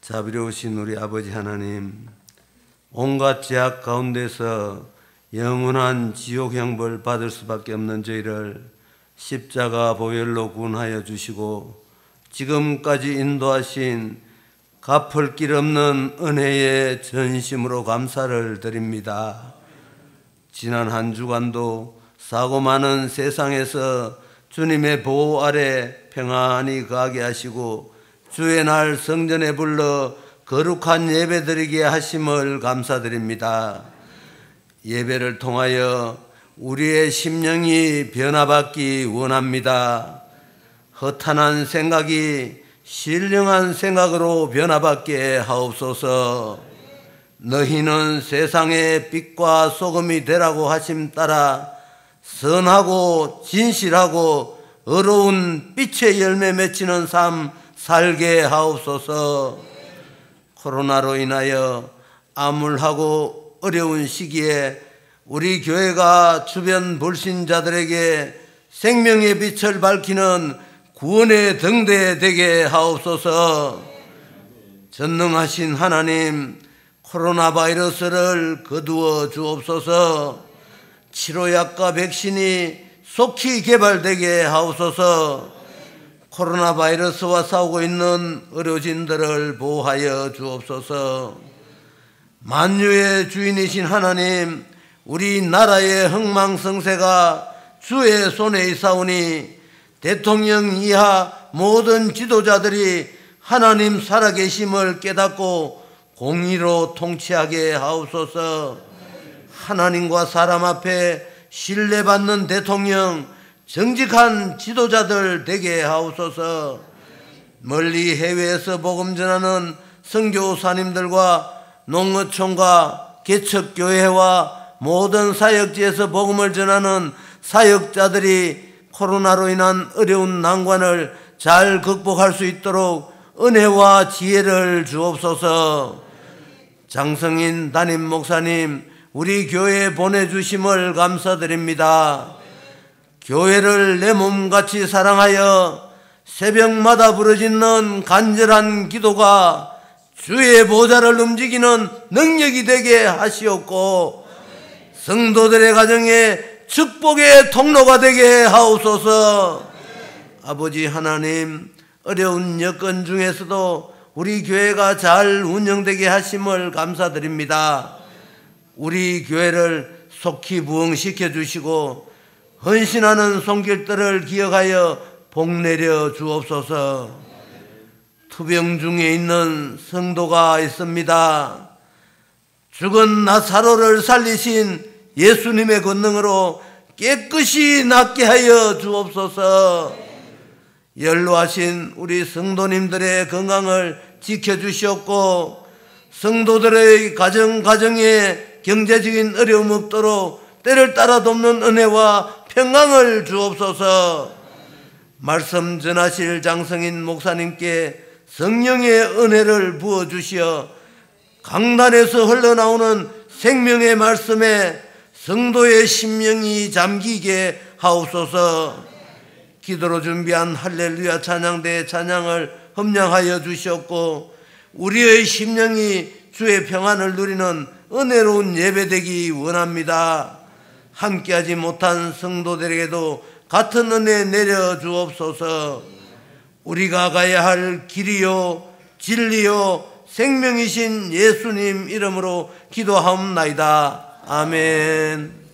자비로우신 우리 아버지 하나님, 온갖 죄악 가운데서 영원한 지옥 형벌 받을 수밖에 없는 저희를 십자가 보혈로 구원하여 주시고 지금까지 인도하신 갚을 길 없는 은혜에 전심으로 감사를 드립니다. 지난 한 주간도 사고 많은 세상에서 주님의 보호 아래 평안히 가게 하시고 주의 날 성전에 불러 거룩한 예배드리게 하심을 감사드립니다. 예배를 통하여 우리의 심령이 변화받기 원합니다. 허탄한 생각이 신령한 생각으로 변화받게 하옵소서. 너희는 세상의 빛과 소금이 되라고 하심 따라 선하고 진실하고 어려운 빛의 열매 맺히는 삶 살게 하옵소서. 코로나로 인하여 암울하고 어려운 시기에 우리 교회가 주변 불신자들에게 생명의 빛을 밝히는 구원의 등대 되게 하옵소서. 전능하신 하나님, 코로나 바이러스를 거두어 주옵소서. 치료약과 백신이 속히 개발되게 하옵소서. 코로나 바이러스와 싸우고 있는 의료진들을 보호하여 주옵소서. 만유의 주인이신 하나님, 우리나라의 흥망성쇠가 주의 손에 있사오니 대통령 이하 모든 지도자들이 하나님 살아계심을 깨닫고 공의로 통치하게 하옵소서. 하나님과 사람 앞에 신뢰받는 대통령, 정직한 지도자들 되게 하옵소서. 멀리 해외에서 복음 전하는 선교사님들과 농어촌과 개척교회와 모든 사역지에서 복음을 전하는 사역자들이 코로나로 인한 어려운 난관을 잘 극복할 수 있도록 은혜와 지혜를 주옵소서. 장성인 담임 목사님, 우리 교회에 보내주심을 감사드립니다. 교회를 내 몸같이 사랑하여 새벽마다 부르짖는 간절한 기도가 주의 보좌를 움직이는 능력이 되게 하시옵고 성도들의 가정에 축복의 통로가 되게 하옵소서. 아버지 하나님, 어려운 여건 중에서도 우리 교회가 잘 운영되게 하심을 감사드립니다. 우리 교회를 속히 부흥시켜 주시고 헌신하는 손길들을 기억하여 복내려 주옵소서. 투병 중에 있는 성도가 있습니다. 죽은 나사로를 살리신 예수님의 권능으로 깨끗이 낫게 하여 주옵소서. 연로하신 우리 성도님들의 건강을 지켜주시옵고 성도들의 가정에 경제적인 어려움 없도록 때를 따라 돕는 은혜와 평강을 주옵소서. 말씀 전하실 장성인 목사님께 성령의 은혜를 부어주시어 강단에서 흘러나오는 생명의 말씀에 성도의 심령이 잠기게 하옵소서. 기도로 준비한 할렐루야 찬양대의 찬양을 험량하여 주시옵고 우리의 심령이 주의 평안을 누리는 은혜로운 예배되기 원합니다. 함께하지 못한 성도들에게도 같은 은혜 내려 주옵소서. 우리가 가야 할 길이요 진리요 생명이신 예수님 이름으로 기도하옵나이다. 아멘.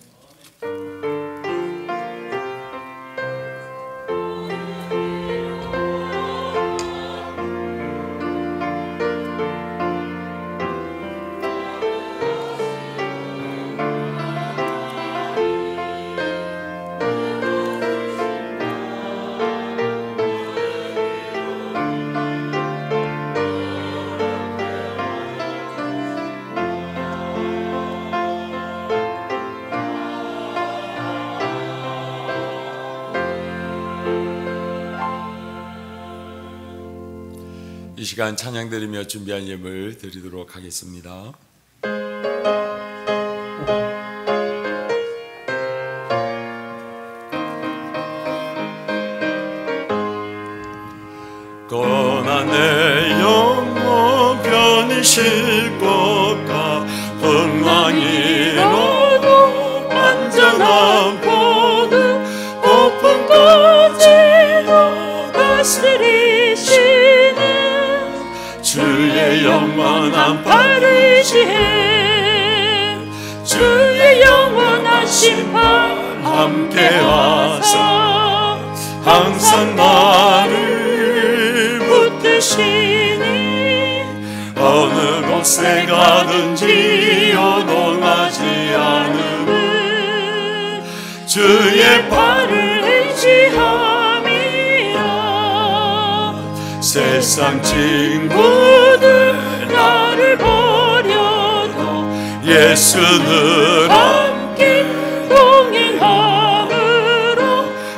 이 시간 찬양 드리며 준비한 예물 드리도록 하겠습니다. 떠난 내 영혼 멸망이로도 완전한 복음 고픈 거지로 다스리시는 주의 영원한 바르시해 주의 영원한 심판 함께하사 항상 나를 붙드시니 어느 곳에 가든지 요동하지 않음은 주의 발을 의지함이라 세상 친구들 나를 버려도 예수는 함께 동행함으로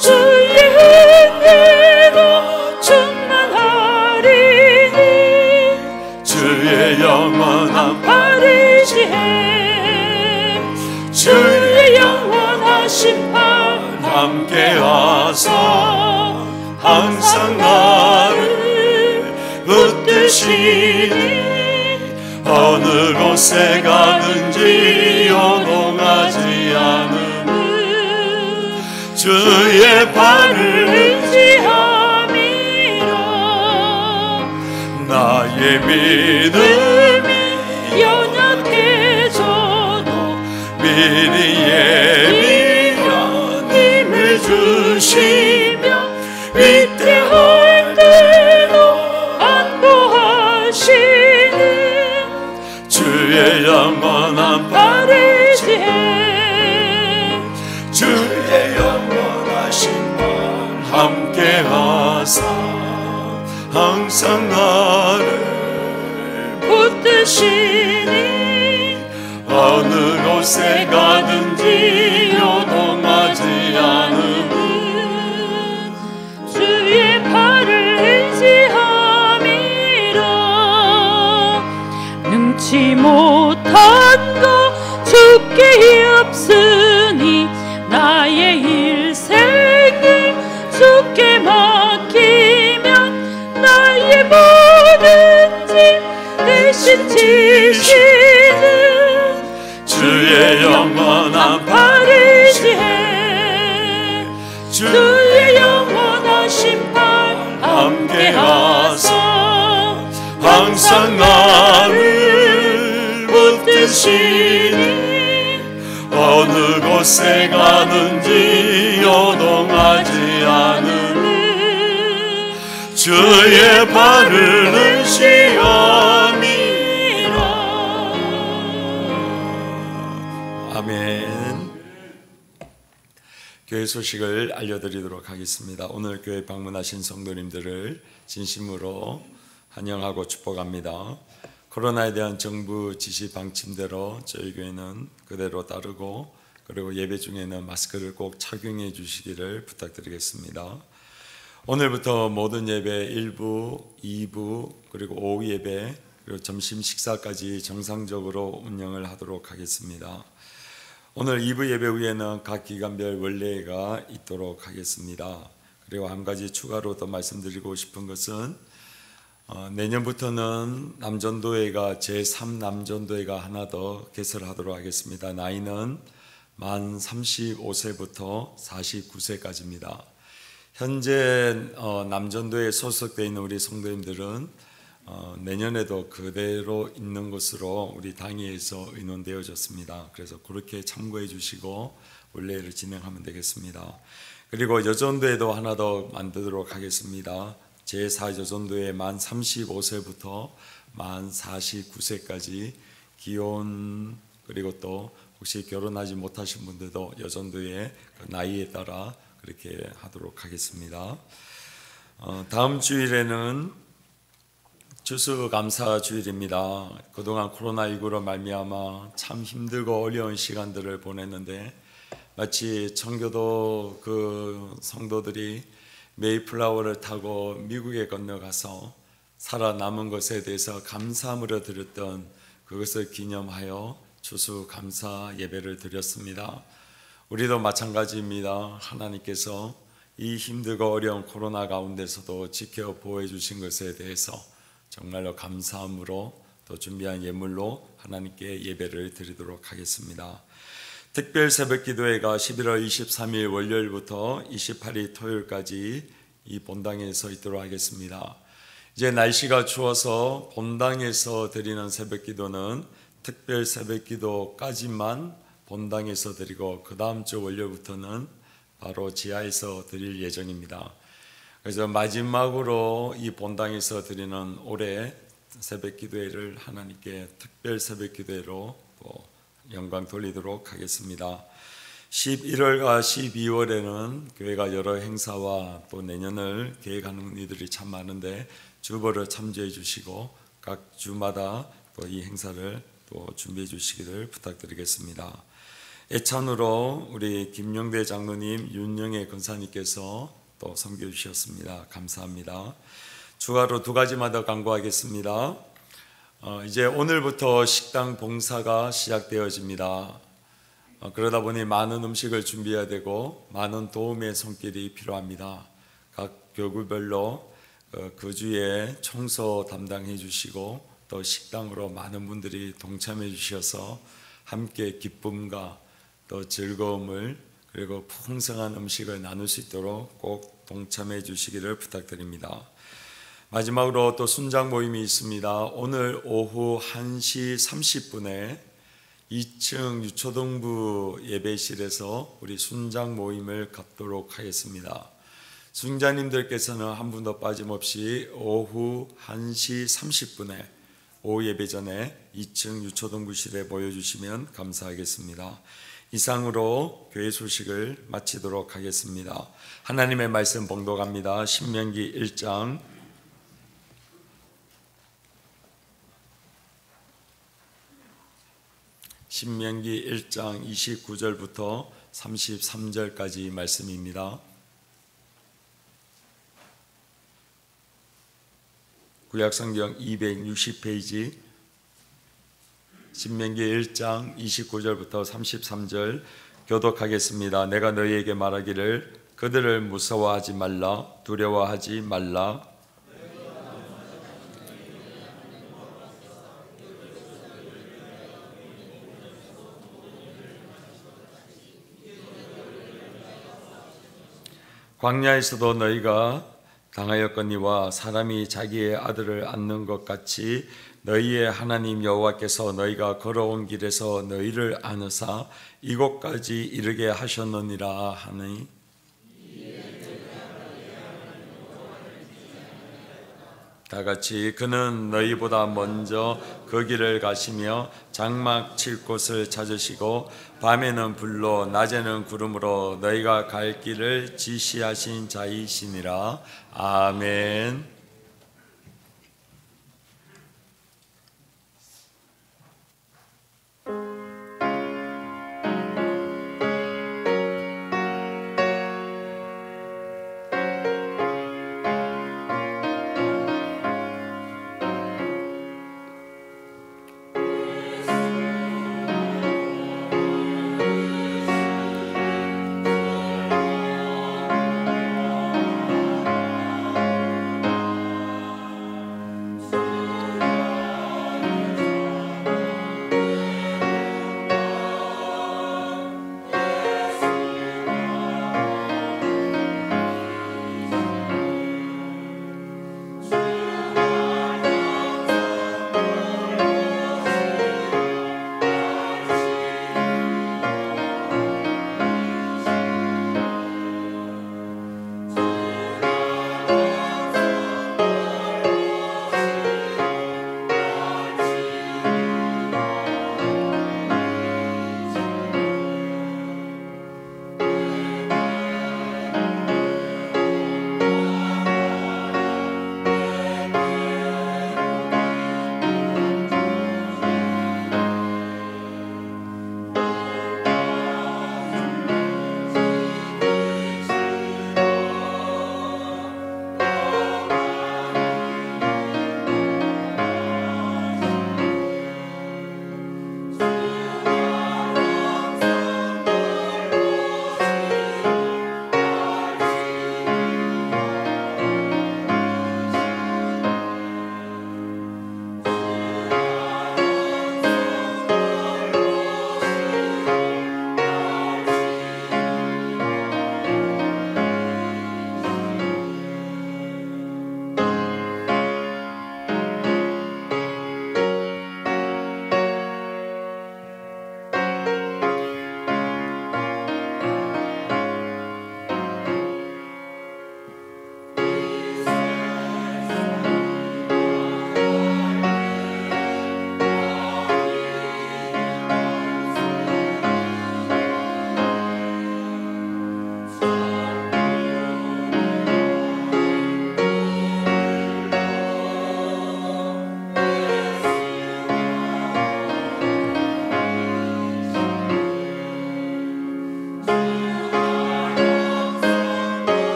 주의 은혜로 충만하리니 주의 영원한 바르시해 주의 영원한 심판 함께하사 항상 나를 붙드시니 어느 곳에 가든지 요동하지 않음은 주의 발을 의지함이라 나의 믿음이 연약해져도 미리 예비한 힘을 주시며 위태할 때도 안보하시는 주의 영원한 바르시해 주의 영원한 심판 함께하사 항상 나를 붙드시니 어느 곳에 가든지 요동하지 않음은 주의 발을 의지함이라 능치 못한 것 주께 없으니 나의 일생을 주께 맡기면 나의 모든 짐 대신 지시는 주의 영원한 바르시해 주의 영원한 심판 함께하사 항상 나를 붙드시니 어느 곳에 가든지 요동하지 않음은 주의 발을 의지함이라. 아멘. 교회 소식을 알려드리도록 하겠습니다. 오늘 교회 방문하신 성도님들을 진심으로 환영하고 축복합니다. 코로나에 대한 정부 지시 방침대로 저희 교회는 그대로 따르고 그리고 예배 중에는 마스크를 꼭 착용해 주시기를 부탁드리겠습니다. 오늘부터 모든 예배 1부, 2부 그리고 오후 예배 그리고 점심 식사까지 정상적으로 운영을 하도록 하겠습니다. 오늘 2부 예배 후에는 각 기간별 원례가 있도록 하겠습니다. 그리고 한 가지 추가로 더 말씀드리고 싶은 것은 내년부터는 남전도회가 제3남전도회가 하나 더 개설하도록 하겠습니다. 나이는 만 35세부터 49세까지입니다. 현재 남전도회에 소속되어 있는 우리 성도님들은 내년에도 그대로 있는 것으로 우리 당회에서 의논되어졌습니다. 그래서 그렇게 참고해 주시고 원래를 진행하면 되겠습니다. 그리고 여전도회도 하나 더 만들도록 하겠습니다. 제4여전도회 만 35세부터 만 49세까지 기혼 그리고 또 혹시 결혼하지 못하신 분들도 여전도의 나이에 따라 그렇게 하도록 하겠습니다. 다음 주일에는 추수감사주일입니다. 그동안 코로나19로 말미암아 참 힘들고 어려운 시간들을 보냈는데 마치 청교도 그 성도들이 메이플라워를 타고 미국에 건너가서 살아남은 것에 대해서 감사함으로 드렸던 그것을 기념하여 추수감사 예배를 드렸습니다. 우리도 마찬가지입니다. 하나님께서 이 힘들고 어려운 코로나 가운데서도 지켜 보호해 주신 것에 대해서 정말로 감사함으로 또 준비한 예물로 하나님께 예배를 드리도록 하겠습니다. 특별 새벽 기도회가 11월 23일 월요일부터 28일 토요일까지 이 본당에서 있도록 하겠습니다. 이제 날씨가 추워서 본당에서 드리는 새벽 기도는 특별 새벽 기도까지만 본당에서 드리고 그 다음 주 월요일부터는 바로 지하에서 드릴 예정입니다. 그래서 마지막으로 이 본당에서 드리는 올해 새벽 기도회를 하나님께 특별 새벽 기도회로 또 영광 돌리도록 하겠습니다. 11월과 12월에는 교회가 여러 행사와 또 내년을 계획하는 이들이 참 많은데 주보를 참조해 주시고 각 주마다 또 이 행사를 또 준비해 주시기를 부탁드리겠습니다. 애찬으로 우리 김용대 장로님, 윤영애 권사님께서 또 섬겨 주셨습니다. 감사합니다. 추가로 두 가지만 더 강구하겠습니다. 이제 오늘부터 식당 봉사가 시작되어집니다. 그러다 보니 많은 음식을 준비해야 되고 많은 도움의 손길이 필요합니다. 각 교구별로 그 주에 청소 담당해 주시고 또 식당으로 많은 분들이 동참해 주셔서 함께 기쁨과 또 즐거움을 그리고 풍성한 음식을 나눌 수 있도록 꼭 동참해 주시기를 부탁드립니다. 마지막으로 또 순장 모임이 있습니다. 오늘 오후 1시 30분에 2층 유초동부 예배실에서 우리 순장 모임을 갖도록 하겠습니다. 순장님들께서는 한 분도 빠짐없이 오후 1시 30분에 오후 예배 전에 2층 유초동부실에 모여주시면 감사하겠습니다. 이상으로 교회 소식을 마치도록 하겠습니다. 하나님의 말씀 봉독합니다. 신명기 1장 29절부터 33절까지 말씀입니다. 구약성경 260페이지 신명기 1장 29절부터 33절 교독하겠습니다. 내가 너희에게 말하기를 그들을 무서워하지 말라, 두려워하지 말라. 광야에서도 너희가 당하였거니와 사람이 자기의 아들을 안는 것 같이 너희의 하나님 여호와께서 너희가 걸어온 길에서 너희를 안으사 이곳까지 이르게 하셨느니라 하니 다같이 그는 너희보다 먼저 그 길을 가시며 장막 칠 곳을 찾으시고 밤에는 불로 낮에는 구름으로 너희가 갈 길을 지시하신 자이시니라. 아멘.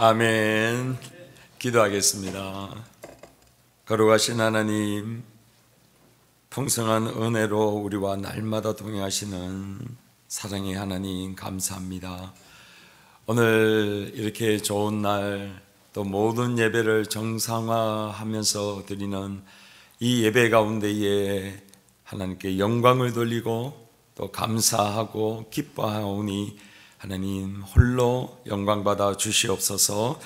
아멘. 기도하겠습니다. 거룩하신 하나님, 풍성한 은혜로 우리와 날마다 동행하시는 사랑의 하나님 감사합니다. 오늘 이렇게 좋은 날, 또 모든 예배를 정상화하면서 드리는 이 예배 가운데에 하나님께 영광을 돌리고 또 감사하고 기뻐하오니 하나님 홀로 영광받아 주시옵소서.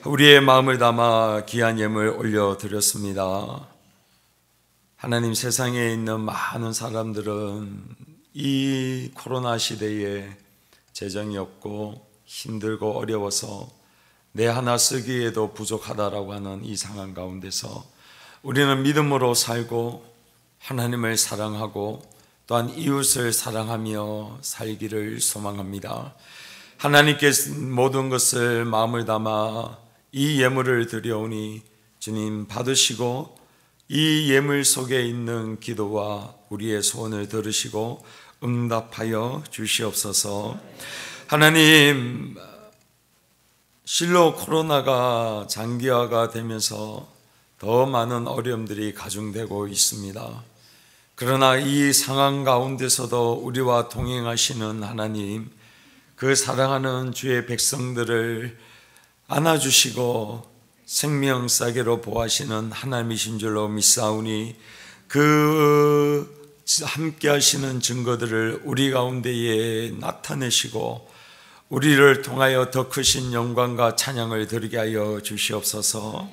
우리의 마음을 담아 귀한 예물 올려드렸습니다. 하나님, 세상에 있는 많은 사람들은 이 코로나 시대에 재정이 없고 힘들고 어려워서 내 하나 쓰기에도 부족하다라고 하는 이 상황 가운데서 우리는 믿음으로 살고 하나님을 사랑하고 또한 이웃을 사랑하며 살기를 소망합니다. 하나님께 모든 것을 마음을 담아 이 예물을 드려오니 주님 받으시고 이 예물 속에 있는 기도와 우리의 소원을 들으시고 응답하여 주시옵소서. 하나님, 실로 코로나가 장기화가 되면서 더 많은 어려움들이 가중되고 있습니다. 그러나 이 상황 가운데서도 우리와 동행하시는 하나님, 그 사랑하는 주의 백성들을 안아주시고 생명싸개로 보호하시는 하나님이신 줄로 믿사오니 그 함께 하시는 증거들을 우리 가운데에 나타내시고 우리를 통하여 더 크신 영광과 찬양을 드리게 하여 주시옵소서.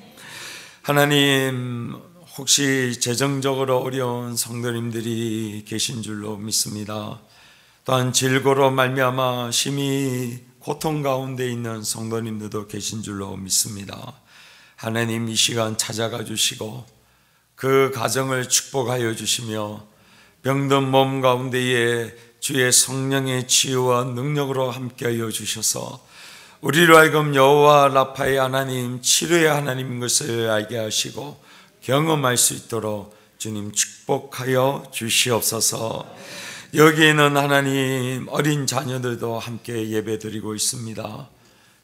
하나님, 혹시 재정적으로 어려운 성도님들이 계신 줄로 믿습니다. 또한 질고로 말미암아 심히 고통 가운데 있는 성도님들도 계신 줄로 믿습니다. 하나님, 이 시간 찾아가 주시고 그 가정을 축복하여 주시며 병든 몸 가운데에 주의 성령의 치유와 능력으로 함께하여 주셔서 우리로 하여금 여호와 라파의 하나님, 치료의 하나님인 것을 알게 하시고 경험할 수 있도록 주님 축복하여 주시옵소서. 여기에는 하나님 어린 자녀들도 함께 예배드리고 있습니다.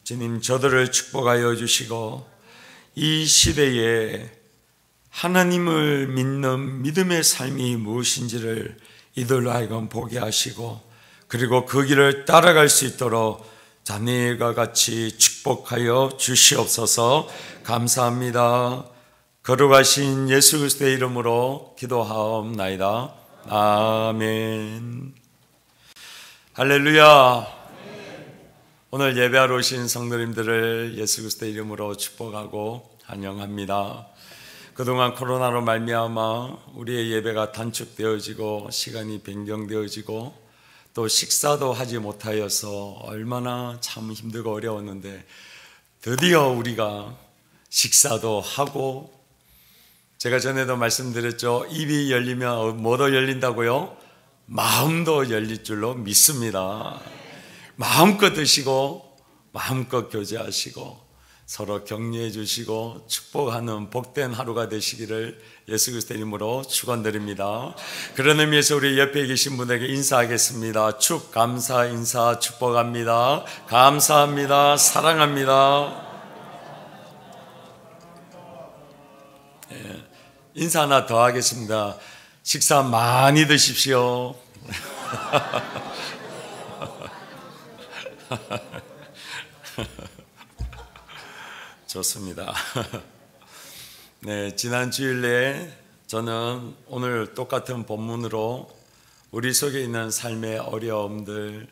주님, 저들을 축복하여 주시고 이 시대에 하나님을 믿는 믿음의 삶이 무엇인지를 이들로 하여금 보게 하시고 그리고 그 길을 따라갈 수 있도록 자네가 같이 축복하여 주시옵소서. 감사합니다. 거룩하신 예수 그리스도의 이름으로 기도하옵나이다. 아멘. 할렐루야. 오늘 예배하러 오신 성도님들을 예수 그리스도의 이름으로 축복하고 환영합니다. 그동안 코로나로 말미암아 우리의 예배가 단축되어지고 시간이 변경되어지고 또 식사도 하지 못하여서 얼마나 참 힘들고 어려웠는데 드디어 우리가 식사도 하고, 제가 전에도 말씀드렸죠. 입이 열리면 뭐도 열린다고요? 마음도 열릴 줄로 믿습니다. 마음껏 드시고 마음껏 교제하시고 서로 격려해 주시고 축복하는 복된 하루가 되시기를 예수 그리스도의 이름으로 축원드립니다. 그런 의미에서 우리 옆에 계신 분에게 인사하겠습니다. 축, 감사, 인사, 축복합니다. 감사합니다. 사랑합니다. 인사 하나 더 하겠습니다. 식사 많이 드십시오. 좋습니다. 네, 지난 주일에 저는 오늘 똑같은 본문으로 우리 속에 있는 삶의 어려움들,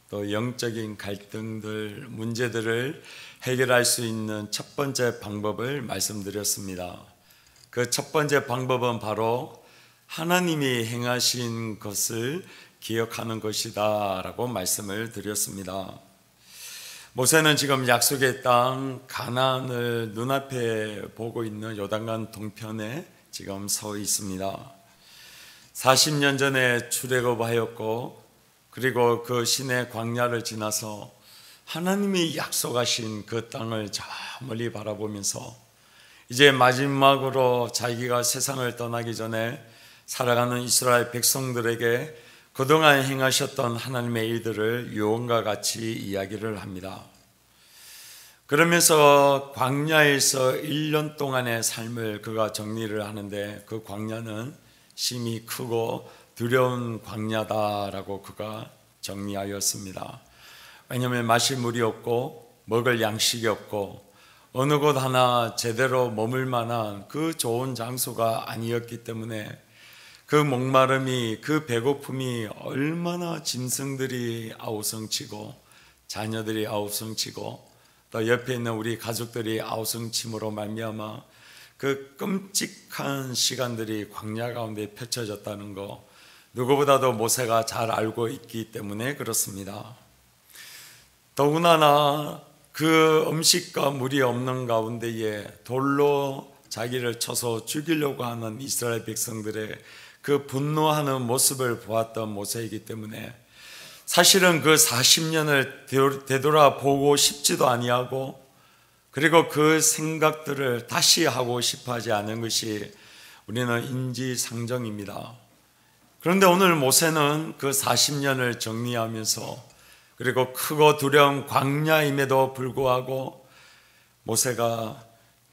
또 영적인 갈등들, 문제들을 해결할 수 있는 첫 번째 방법을 말씀드렸습니다. 그 첫 번째 방법은 바로 하나님이 행하신 것을 기억하는 것이다 라고 말씀을 드렸습니다. 모세는 지금 약속의 땅 가나안을 눈앞에 보고 있는 요단강 동편에 지금 서 있습니다. 40년 전에 출애굽하였고 그리고 그 시내 광야를 지나서 하나님이 약속하신 그 땅을 저 멀리 바라보면서 이제 마지막으로 자기가 세상을 떠나기 전에 살아가는 이스라엘 백성들에게 그동안 행하셨던 하나님의 일들을 유언과 같이 이야기를 합니다. 그러면서 광야에서 1년 동안의 삶을 그가 정리를 하는데, 그 광야는 심히 크고 두려운 광야다라고 그가 정리하였습니다. 왜냐하면 마실 물이 없고 먹을 양식이 없고 어느 곳 하나 제대로 머물 만한 그 좋은 장소가 아니었기 때문에 그 목마름이, 그 배고픔이 얼마나 짐승들이 아우성치고 자녀들이 아우성치고 또 옆에 있는 우리 가족들이 아우성침으로 말미암아 그 끔찍한 시간들이 광야 가운데 펼쳐졌다는 거, 누구보다도 모세가 잘 알고 있기 때문에 그렇습니다. 더군다나 그 음식과 물이 없는 가운데에 돌로 자기를 쳐서 죽이려고 하는 이스라엘 백성들의 그 분노하는 모습을 보았던 모세이기 때문에 사실은 그 40년을 되돌아보고 싶지도 아니하고, 그리고 그 생각들을 다시 하고 싶어 하지 않은 것이 우리는 인지상정입니다. 그런데 오늘 모세는 그 40년을 정리하면서, 그리고 크고 두려운 광야임에도 불구하고 모세가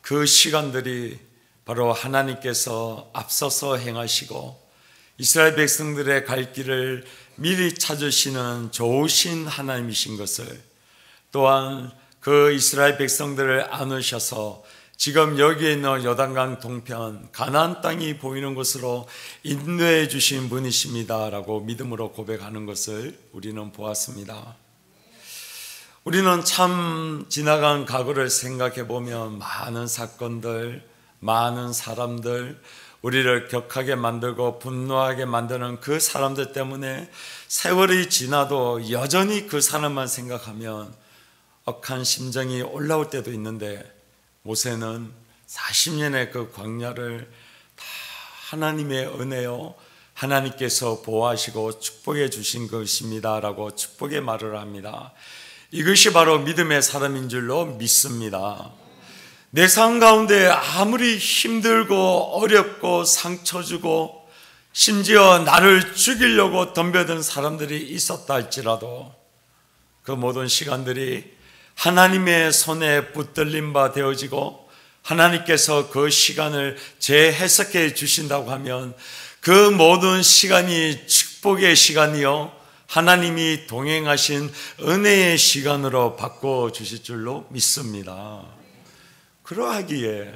그 시간들이 바로 하나님께서 앞서서 행하시고 이스라엘 백성들의 갈 길을 미리 찾으시는 좋으신 하나님이신 것을, 또한 그 이스라엘 백성들을 안으셔서 지금 여기에 있는 요단강 동편 가나안 땅이 보이는 곳으로 인도해 주신 분이십니다라고 믿음으로 고백하는 것을 우리는 보았습니다. 우리는 참 지나간 과거를 생각해 보면 많은 사건들, 많은 사람들, 우리를 격하게 만들고 분노하게 만드는 그 사람들 때문에 세월이 지나도 여전히 그 사람만 생각하면 억한 심정이 올라올 때도 있는데, 모세는 40년의 그 광야를 다 하나님의 은혜요, 하나님께서 보호하시고 축복해 주신 것입니다라고 축복의 말을 합니다. 이것이 바로 믿음의 사람인 줄로 믿습니다. 내 삶 가운데 아무리 힘들고 어렵고 상처 주고 심지어 나를 죽이려고 덤벼든 사람들이 있었다 할지라도 그 모든 시간들이 하나님의 손에 붙들린 바 되어지고 하나님께서 그 시간을 재해석해 주신다고 하면 그 모든 시간이 축복의 시간이요, 하나님이 동행하신 은혜의 시간으로 바꿔주실 줄로 믿습니다. 그러하기에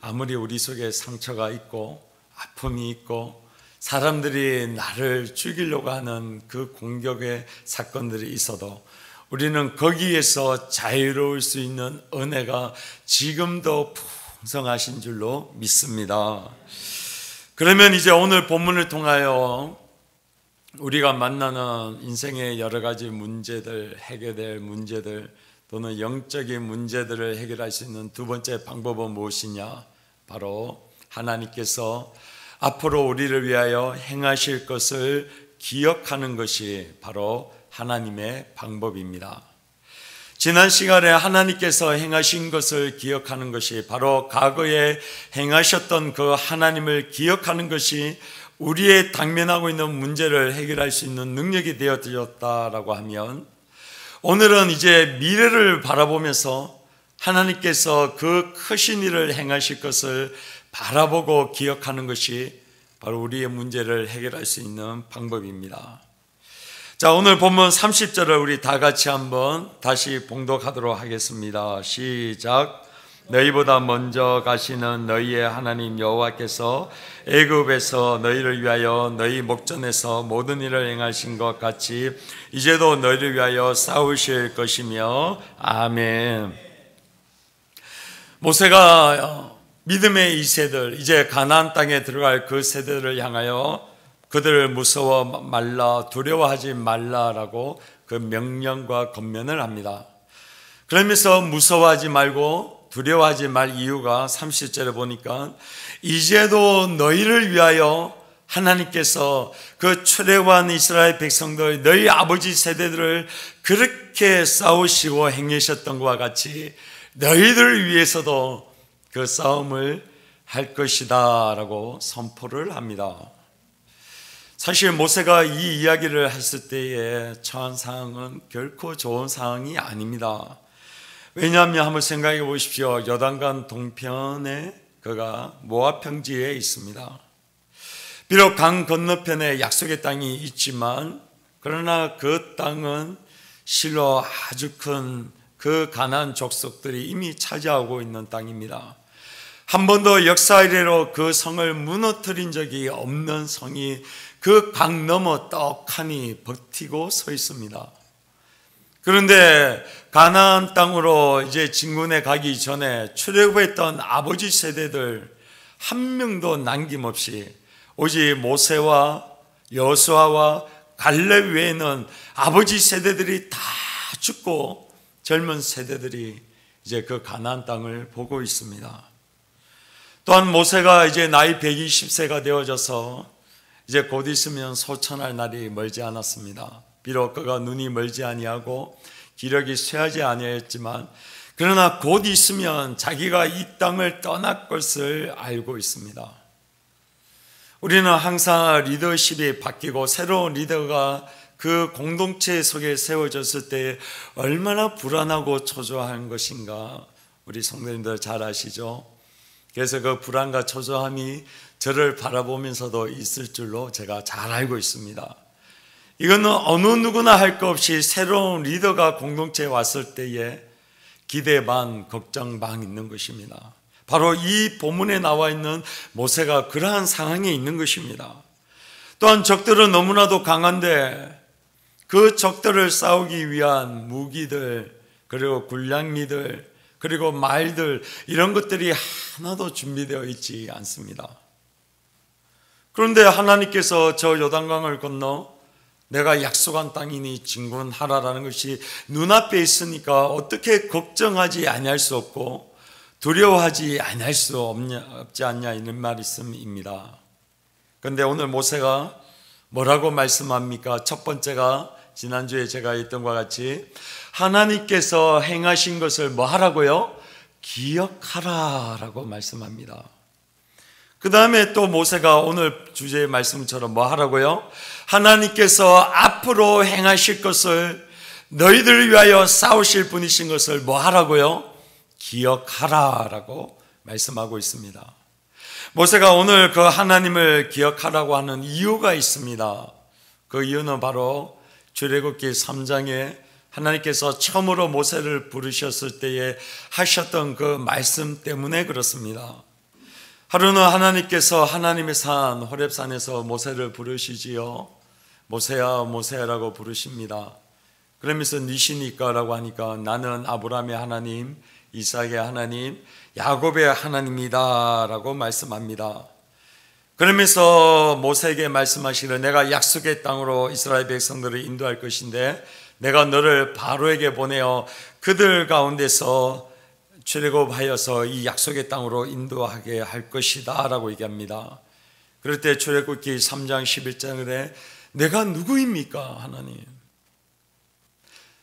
아무리 우리 속에 상처가 있고 아픔이 있고 사람들이 나를 죽이려고 하는 그 공격의 사건들이 있어도 우리는 거기에서 자유로울 수 있는 은혜가 지금도 풍성하신 줄로 믿습니다. 그러면 이제 오늘 본문을 통하여 우리가 만나는 인생의 여러 가지 문제들, 해결될 문제들 또는 영적인 문제들을 해결할 수 있는 두 번째 방법은 무엇이냐? 바로 하나님께서 앞으로 우리를 위하여 행하실 것을 기억하는 것이 바로 하나님의 방법입니다. 지난 시간에 하나님께서 행하신 것을 기억하는 것이 바로 과거에 행하셨던 그 하나님을 기억하는 것이 우리의 당면하고 있는 문제를 해결할 수 있는 능력이 되어졌다라고 하면, 오늘은 이제 미래를 바라보면서 하나님께서 그 크신 일을 행하실 것을 바라보고 기억하는 것이 바로 우리의 문제를 해결할 수 있는 방법입니다. 자, 오늘 본문 30절을 우리 다 같이 한번 다시 봉독하도록 하겠습니다. 시작. 너희보다 먼저 가시는 너희의 하나님 여호와께서 애굽에서 너희를 위하여 너희 목전에서 모든 일을 행하신 것 같이 이제도 너희를 위하여 싸우실 것이며. 아멘. 모세가 믿음의 이 세대들, 이제 가나안 땅에 들어갈 그 세대들을 향하여 그들을 무서워 말라, 두려워하지 말라라고 그 명령과 권면을 합니다. 그러면서 무서워하지 말고 두려워하지 말 이유가 30절에 보니까 이제도 너희를 위하여 하나님께서 그 출애굽한 이스라엘 백성들, 너희 아버지 세대들을 그렇게 싸우시고 행하셨던 것과 같이 너희들 위해서도 그 싸움을 할 것이다 라고 선포를 합니다. 사실 모세가 이 이야기를 했을 때에 처한 상황은 결코 좋은 상황이 아닙니다. 왜냐하면 한번 생각해 보십시오. 요단강 동편에 그가 모압 평지에 있습니다. 비록 강 건너편에 약속의 땅이 있지만 그러나 그 땅은 실로 아주 큰 그 가나안 족속들이 이미 차지하고 있는 땅입니다. 한 번도 역사 이래로 그 성을 무너뜨린 적이 없는 성이 그 강 너머 떡하니 버티고 서 있습니다. 그런데 가나안 땅으로 이제 진군해 가기 전에 출애굽했던 아버지 세대들 한 명도 남김없이 오직 모세와 여호수아와 갈렙 외에는 아버지 세대들이 다 죽고 젊은 세대들이 이제 그 가나안 땅을 보고 있습니다. 또한 모세가 이제 나이 120세가 되어져서 이제 곧 있으면 소천할 날이 멀지 않았습니다. 비록 그가 눈이 멀지 아니하고 기력이 쇠하지 아니했지만 그러나 곧 있으면 자기가 이 땅을 떠날 것을 알고 있습니다. 우리는 항상 리더십이 바뀌고 새로운 리더가 그 공동체 속에 세워졌을 때 얼마나 불안하고 초조한 것인가 우리 성도님들 잘 아시죠? 그래서 그 불안과 초조함이 저를 바라보면서도 있을 줄로 제가 잘 알고 있습니다. 이거는 어느 누구나 할 것 없이 새로운 리더가 공동체에 왔을 때에 기대 반 걱정 반 있는 것입니다. 바로 이 본문에 나와 있는 모세가 그러한 상황에 있는 것입니다. 또한 적들은 너무나도 강한데 그 적들을 싸우기 위한 무기들 그리고 군량미들 그리고 말들 이런 것들이 하나도 준비되어 있지 않습니다. 그런데 하나님께서 저 요단강을 건너 내가 약속한 땅이니 진군하라라는 것이 눈앞에 있으니까 어떻게 걱정하지 아니할 수 없고 두려워하지 아니할 수 없지 않냐 이런 말씀입니다. 그런데 오늘 모세가 뭐라고 말씀합니까? 첫 번째가 지난주에 제가 했던 것과 같이 하나님께서 행하신 것을 뭐 하라고요? 기억하라 라고 말씀합니다. 그 다음에 또 모세가 오늘 주제의 말씀처럼 뭐 하라고요? 하나님께서 앞으로 행하실 것을 너희들을 위하여 싸우실 분이신 것을 뭐 하라고요? 기억하라 라고 말씀하고 있습니다. 모세가 오늘 그 하나님을 기억하라고 하는 이유가 있습니다. 그 이유는 바로 출애굽기 3장에 하나님께서 처음으로 모세를 부르셨을 때에 하셨던 그 말씀 때문에 그렇습니다. 하루는 하나님께서 하나님의 산 호렙산에서 모세를 부르시지요. 모세야 모세야라고 부르십니다. 그러면서 니시니까 라고 하니까 나는 아브라함의 하나님, 이삭의 하나님, 야곱의 하나님이다 라고 말씀합니다. 그러면서 모세에게 말씀하시기를 내가 약속의 땅으로 이스라엘 백성들을 인도할 것인데 내가 너를 바로에게 보내어 그들 가운데서 출애굽하여서 이 약속의 땅으로 인도하게 할 것이다 라고 얘기합니다. 그럴 때 출애굽기 3장 11절에 내가 누구입니까 하나님?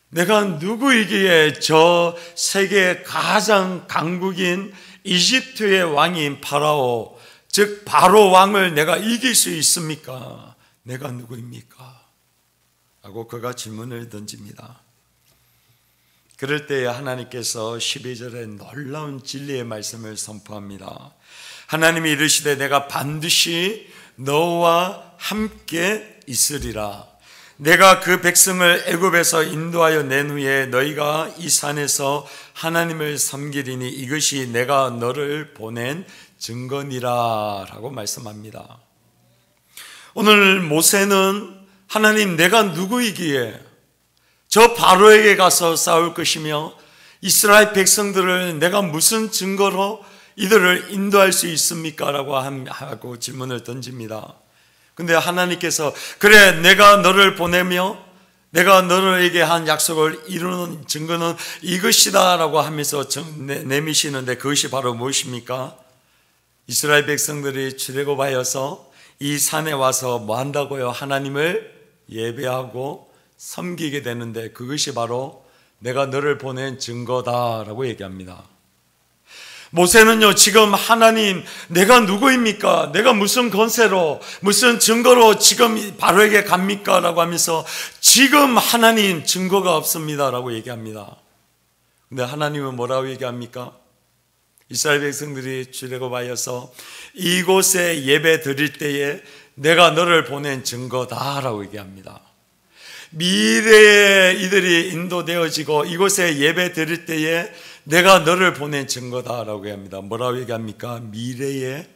내가 누구이기에 저 세계 가장 강국인 이집트의 왕인 파라오 즉 바로 왕을 내가 이길 수 있습니까? 내가 누구입니까? 하고 그가 질문을 던집니다. 그럴 때에 하나님께서 12절에 놀라운 진리의 말씀을 선포합니다. 하나님이 이르시되 내가 반드시 너와 함께 있으리라. 내가 그 백성을 애굽에서 인도하여 낸 후에 너희가 이 산에서 하나님을 섬기리니 이것이 내가 너를 보낸 증거니라 라고 말씀합니다. 오늘 모세는 하나님 내가 누구이기에 저 바로에게 가서 싸울 것이며 이스라엘 백성들을 내가 무슨 증거로 이들을 인도할 수 있습니까? 라고 하고 질문을 던집니다. 근데 하나님께서 그래 내가 너를 보내며 내가 너에게 한 약속을 이루는 증거는 이것이다 라고 하면서 내미시는데 그것이 바로 무엇입니까? 이스라엘 백성들이 출애굽하여서 이 산에 와서 뭐 한다고요? 하나님을 예배하고 섬기게 되는데 그것이 바로 내가 너를 보낸 증거다라고 얘기합니다. 모세는요, 지금 하나님, 내가 누구입니까? 내가 무슨 권세로, 무슨 증거로 지금 바로에게 갑니까? 라고 하면서 지금 하나님 증거가 없습니다 라고 얘기합니다. 근데 하나님은 뭐라고 얘기합니까? 이스라엘 백성들이 출애굽하여서 이곳에 예배 드릴 때에 내가 너를 보낸 증거다 라고 얘기합니다. 미래에 이들이 인도되어지고 이곳에 예배 드릴 때에 내가 너를 보낸 증거다라고 합니다. 뭐라고 얘기합니까? 미래에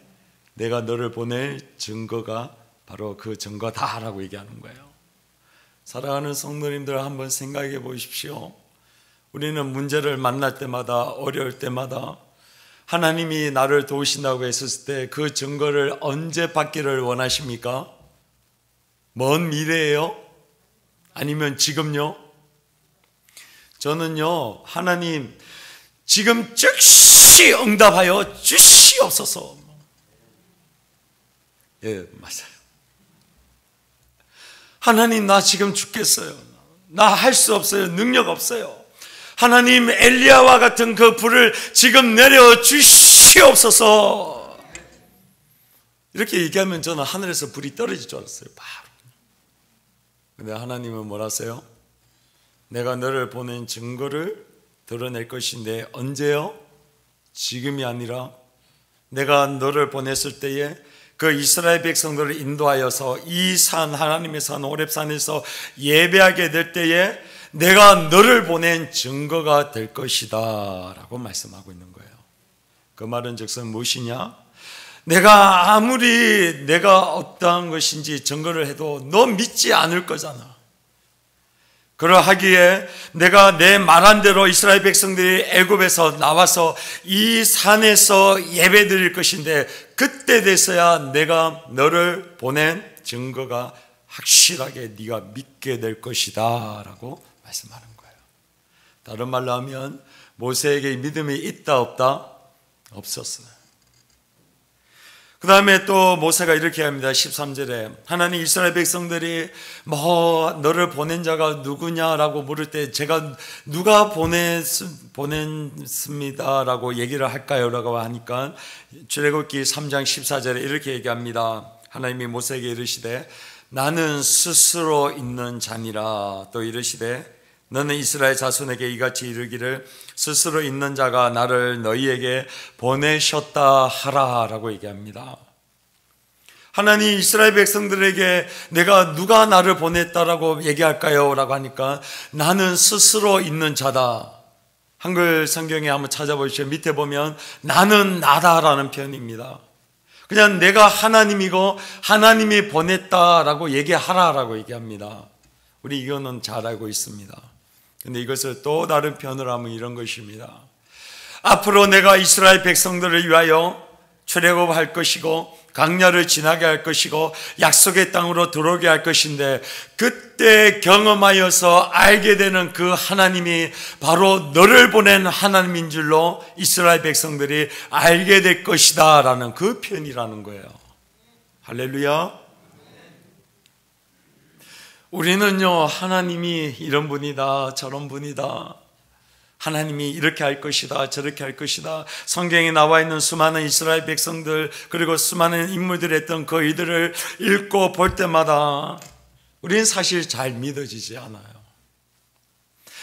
내가 너를 보낼 증거가 바로 그 증거다라고 얘기하는 거예요. 사랑하는 성도님들, 한번 생각해 보십시오. 우리는 문제를 만날 때마다, 어려울 때마다 하나님이 나를 도우신다고 했을 때 그 증거를 언제 받기를 원하십니까? 먼 미래예요? 아니면 지금요? 저는요, 하나님 지금 즉시 응답하여 주시옵소서. 예, 맞아요. 하나님, 나 지금 죽겠어요. 나 할 수 없어요. 능력 없어요. 하나님, 엘리야와 같은 그 불을 지금 내려 주시옵소서. 이렇게 얘기하면 저는 하늘에서 불이 떨어질 줄 알았어요. 바로. 근데 하나님은 뭐라 하세요? 내가 너를 보낸 증거를 드러낼 것인데 언제요? 지금이 아니라 내가 너를 보냈을 때에 그 이스라엘 백성들을 인도하여서 이 산, 하나님의 산 호렙산에서 예배하게 될 때에 내가 너를 보낸 증거가 될 것이다 라고 말씀하고 있는 거예요. 그 말은 즉슨 무엇이냐? 내가 아무리 내가 어떠한 것인지 증거를 해도 너 믿지 않을 거잖아. 그러하기에 내가 내 말한 대로 이스라엘 백성들이 애굽에서 나와서 이 산에서 예배 드릴 것인데 그때 돼서야 내가 너를 보낸 증거가 확실하게 네가 믿게 될 것이다 라고 말씀하는 거예요. 다른 말로 하면 모세에게 믿음이 있다 없다? 없었어요. 그 다음에 또 모세가 이렇게 합니다. 13절에 하나님, 이스라엘 백성들이 뭐 너를 보낸 자가 누구냐라고 물을 때 제가 누가 보냈습니다 라고 얘기를 할까요? 라고 하니까 출애굽기 3장 14절에 이렇게 얘기합니다. 하나님이 모세에게 이르시되 나는 스스로 있는 자니라. 또 이르시되 너는 이스라엘 자손에게 이같이 이르기를 스스로 있는 자가 나를 너희에게 보내셨다 하라 라고 얘기합니다. 하나님, 이스라엘 백성들에게 내가 누가 나를 보냈다라고 얘기할까요? 라고 하니까 나는 스스로 있는 자다. 한글 성경에 한번 찾아보시죠. 밑에 보면 나는 나다라는 표현입니다. 그냥 내가 하나님이고 하나님이 보냈다라고 얘기하라라고 얘기합니다. 우리 이거는 잘 알고 있습니다. 근데 이것을 또 다른 표현으로 하면 이런 것입니다. 앞으로 내가 이스라엘 백성들을 위하여 출애굽할 것이고 강야를 지나게 할 것이고 약속의 땅으로 들어오게 할 것인데 그때 경험하여서 알게 되는 그 하나님이 바로 너를 보낸 하나님인 줄로 이스라엘 백성들이 알게 될 것이다 라는 그 표현이라는 거예요. 할렐루야. 우리는요, 하나님이 이런 분이다, 저런 분이다, 하나님이 이렇게 할 것이다, 저렇게 할 것이다, 성경에 나와 있는 수많은 이스라엘 백성들 그리고 수많은 인물들이 했던 그 일들을 읽고 볼 때마다 우리는 사실 잘 믿어지지 않아요.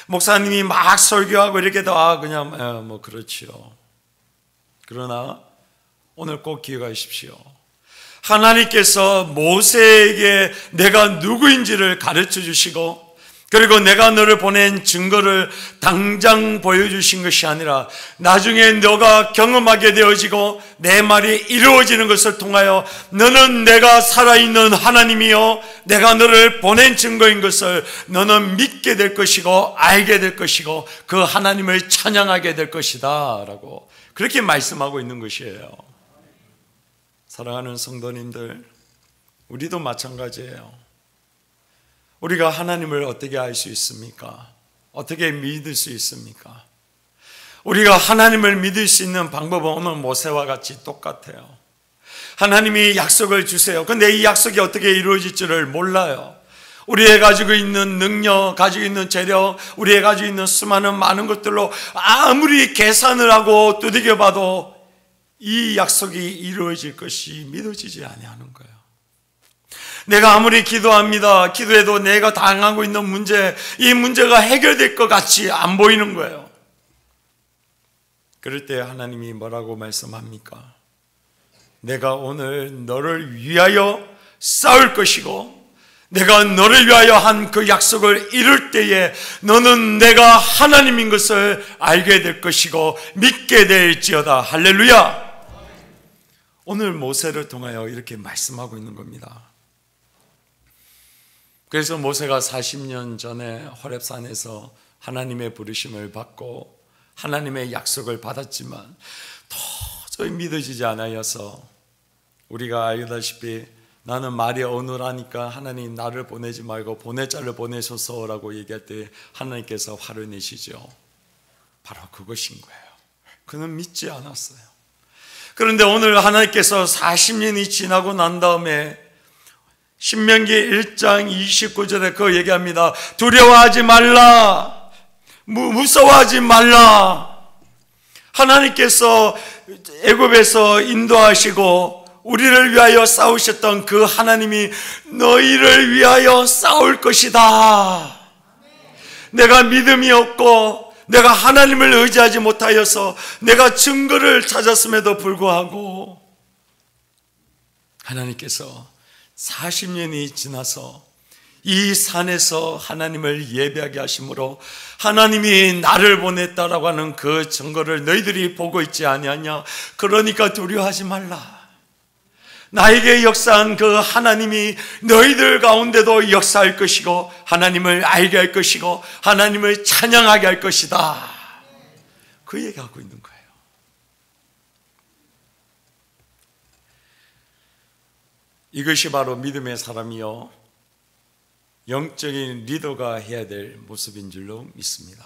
목사님이 막 설교하고 이렇게 다 그냥 뭐 그렇지요. 그러나 오늘 꼭 기억하십시오. 하나님께서 모세에게 내가 누구인지를 가르쳐 주시고 그리고 내가 너를 보낸 증거를 당장 보여주신 것이 아니라 나중에 너가 경험하게 되어지고 내 말이 이루어지는 것을 통하여 너는 내가 살아있는 하나님이요 내가 너를 보낸 증거인 것을 너는 믿게 될 것이고 알게 될 것이고 그 하나님을 찬양하게 될 것이다 라고 그렇게 말씀하고 있는 것이에요. 사랑하는 성도님들, 우리도 마찬가지예요. 우리가 하나님을 어떻게 알 수 있습니까? 어떻게 믿을 수 있습니까? 우리가 하나님을 믿을 수 있는 방법은 오늘 모세와 같이 똑같아요. 하나님이 약속을 주세요. 근데 이 약속이 어떻게 이루어질지를 몰라요. 우리의 가지고 있는 능력, 가지고 있는 재력, 우리의 가지고 있는 수많은 많은 것들로 아무리 계산을 하고 두들겨봐도 이 약속이 이루어질 것이 믿어지지 아니하는 거예요. 내가 아무리 기도합니다. 기도해도 내가 당하고 있는 문제, 이 문제가 해결될 것 같이 안 보이는 거예요. 그럴 때 하나님이 뭐라고 말씀합니까? 내가 오늘 너를 위하여 싸울 것이고 내가 너를 위하여 한 그 약속을 이룰 때에 너는 내가 하나님인 것을 알게 될 것이고 믿게 될지어다. 할렐루야. 오늘 모세를 통하여 이렇게 말씀하고 있는 겁니다. 그래서 모세가 40년 전에 호렙산에서 하나님의 부르심을 받고 하나님의 약속을 받았지만 도저히 믿어지지 않아서 우리가 알다시피 나는 말이 어눌하니까 하나님 나를 보내지 말고 보내자를 보내소서라고 얘기할 때 하나님께서 화를 내시죠. 바로 그것인 거예요. 그는 믿지 않았어요. 그런데 오늘 하나님께서 40년이 지나고 난 다음에 신명기 1장 29절에 그 얘기합니다. 두려워하지 말라. 무서워하지 말라. 하나님께서 애굽에서 인도하시고 우리를 위하여 싸우셨던 그 하나님이 너희를 위하여 싸울 것이다. 내가 믿음이 없고 내가 하나님을 의지하지 못하여서 내가 증거를 찾았음에도 불구하고 하나님께서 40년이 지나서 이 산에서 하나님을 예배하게 하심으로 하나님이 나를 보냈다라고 하는 그 증거를 너희들이 보고 있지 아니하냐. 그러니까 두려워하지 말라. 나에게 역사한 그 하나님이 너희들 가운데도 역사할 것이고 하나님을 알게 할 것이고 하나님을 찬양하게 할 것이다. 그 얘기하고 있는 거예요. 이것이 바로 믿음의 사람이요 영적인 리더가 해야 될 모습인 줄로 믿습니다.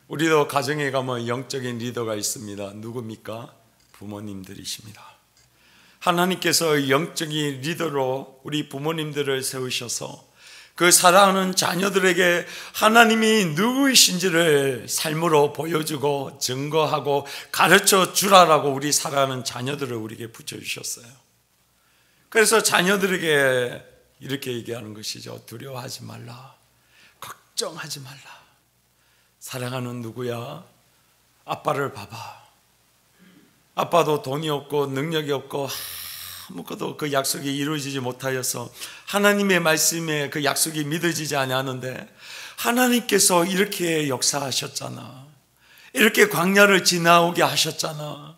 우리도 가정에 가면 영적인 리더가 있습니다. 누굽니까? 부모님들이십니다. 하나님께서 영적인 리더로 우리 부모님들을 세우셔서 그 사랑하는 자녀들에게 하나님이 누구이신지를 삶으로 보여주고 증거하고 가르쳐 주라라고 우리 사랑하는 자녀들을 우리에게 붙여주셨어요. 그래서 자녀들에게 이렇게 얘기하는 것이죠. 두려워하지 말라. 걱정하지 말라. 사랑하는 누구야? 아빠를 봐봐. 아빠도 돈이 없고 능력이 없고 아무것도 그 약속이 이루어지지 못하여서 하나님의 말씀에 그 약속이 믿어지지 않았는데 하나님께서 이렇게 역사하셨잖아. 이렇게 광야를 지나오게 하셨잖아.